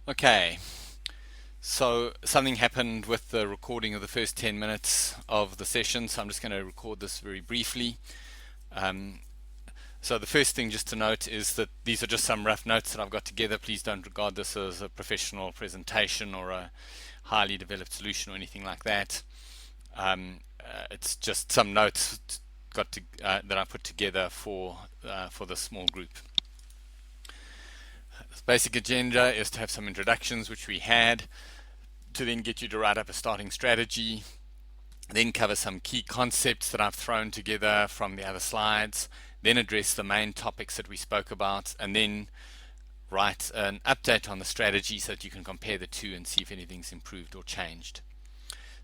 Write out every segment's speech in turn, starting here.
Okay, so something happened with the recording of the first 10 minutes of the session, so I'm just going to record this very briefly. Um, so the first thing just to note is that these are just some rough notes that I've got together. Please don't regard this as a professional presentation or a highly developed solution or anything like that. It's just some notes that I put together for the small group. The basic agenda is to have some introductions, which we had, to then get you to write up a starting strategy, then cover some key concepts that I've thrown together from the other slides, then address the main topics that we spoke about, and then write an update on the strategy so that you can compare the two and see if anything's improved or changed.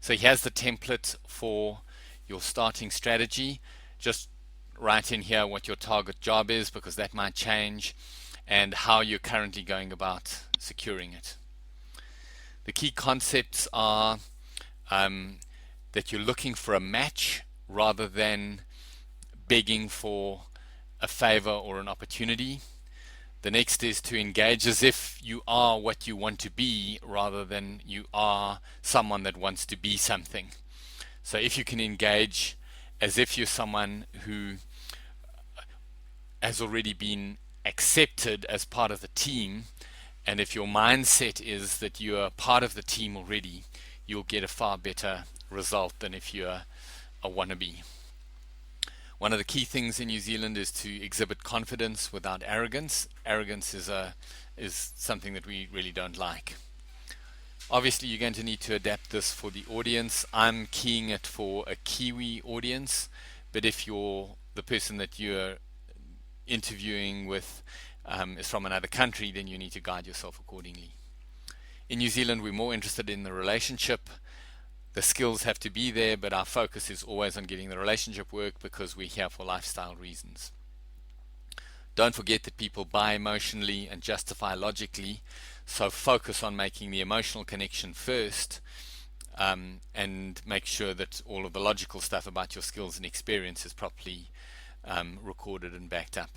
So here's the template for your starting strategy. Just write in here what your target job is, because that might change, and how you're currently going about securing it. The key concepts are that you're looking for a match rather than begging for a favor or an opportunity. The next is to engage as if you are what you want to be rather than you are someone that wants to be something. So if you can engage as if you're someone who has already been accepted as part of the team, and if your mindset is that you are part of the team already, you'll get a far better result than if you're a wannabe. One of the key things in New Zealand is to exhibit confidence without arrogance. Arrogance is something that we really don't like. Obviously, you're going to need to adapt this for the audience. I'm keying it for a Kiwi audience, but if the person that you're interviewing with is from another country, then you need to guide yourself accordingly. In New Zealand, we're more interested in the relationship. The skills have to be there, but our focus is always on getting the relationship work because we're here for lifestyle reasons. Don't forget that people buy emotionally and justify logically, so focus on making the emotional connection first, and make sure that all of the logical stuff about your skills and experience is properly recorded and backed up.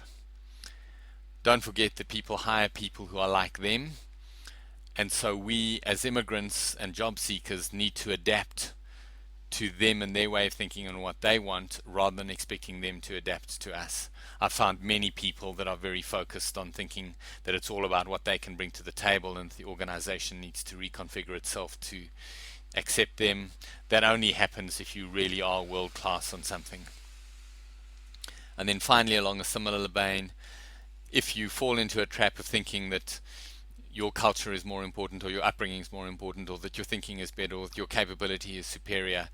Don't forget that people hire people who are like them, and so we as immigrants and job seekers need to adapt to them and their way of thinking and what they want rather than expecting them to adapt to us. I've found many people that are very focused on thinking that it's all about what they can bring to the table and the organization needs to reconfigure itself to accept them. That only happens if you really are world class on something. And then finally, along a similar vein, if you fall into a trap of thinking that your culture is more important or your upbringing is more important or that your thinking is better or that your capability is superior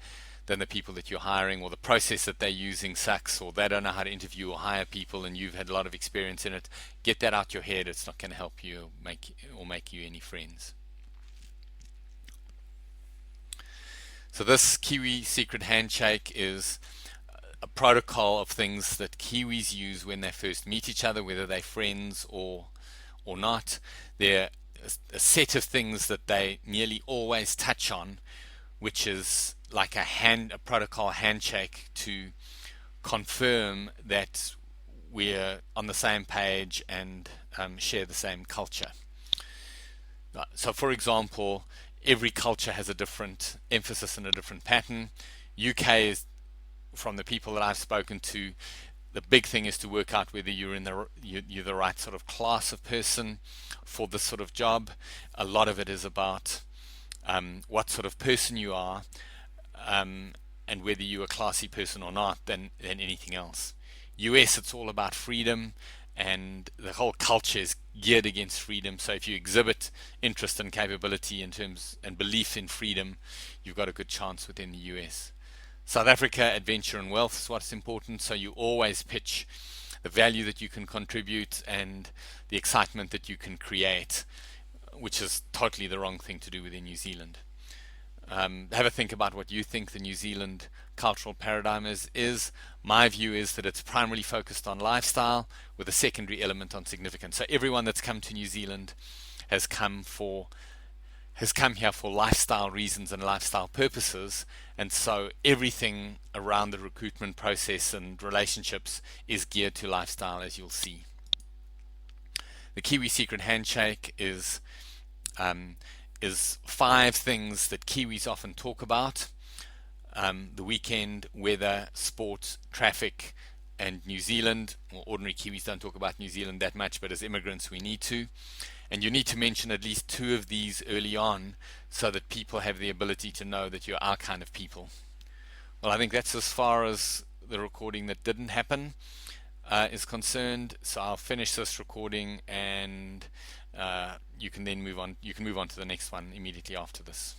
than the people that you're hiring, or the process that they're using sucks, or they don't know how to interview or hire people and you've had a lot of experience in it, get that out your head. It's not going to help you make you any friends. So this Kiwi secret handshake is a protocol of things that Kiwis use when they first meet each other, whether they're friends or not. They're a set of things that they nearly always touch on, which is like a protocol handshake to confirm that we're on the same page and share the same culture. So, for example, every culture has a different emphasis and a different pattern. UK is, from the people that I've spoken to, the big thing is to work out whether you're the right sort of class of person for this sort of job. A lot of it is about what sort of person you are, and whether you're a classy person or not than anything else. US, it's all about freedom, and the whole culture is geared against freedom. So if you exhibit interest and capability in terms and belief in freedom, you've got a good chance within the US. South Africa, adventure and wealth is what's important, so you always pitch the value that you can contribute and the excitement that you can create, which is totally the wrong thing to do within New Zealand. Have a think about what you think the New Zealand cultural paradigm is. My view is that it's primarily focused on lifestyle with a secondary element on significance. So everyone that's come to New Zealand has come here for lifestyle reasons and lifestyle purposes, and so everything around the recruitment process and relationships is geared to lifestyle, as you'll see. The Kiwi secret handshake is is 5 things that Kiwis often talk about: the weekend, weather, sport, traffic, and New Zealand. Well, ordinary Kiwis don't talk about New Zealand that much, but as immigrants we need to. And you need to mention at least 2 of these early on so that people have the ability to know that you're our kind of people. Well, I think that's as far as the recording that didn't happen is concerned. So I'll finish this recording, and you can then move on. You can move on to the next one immediately after this.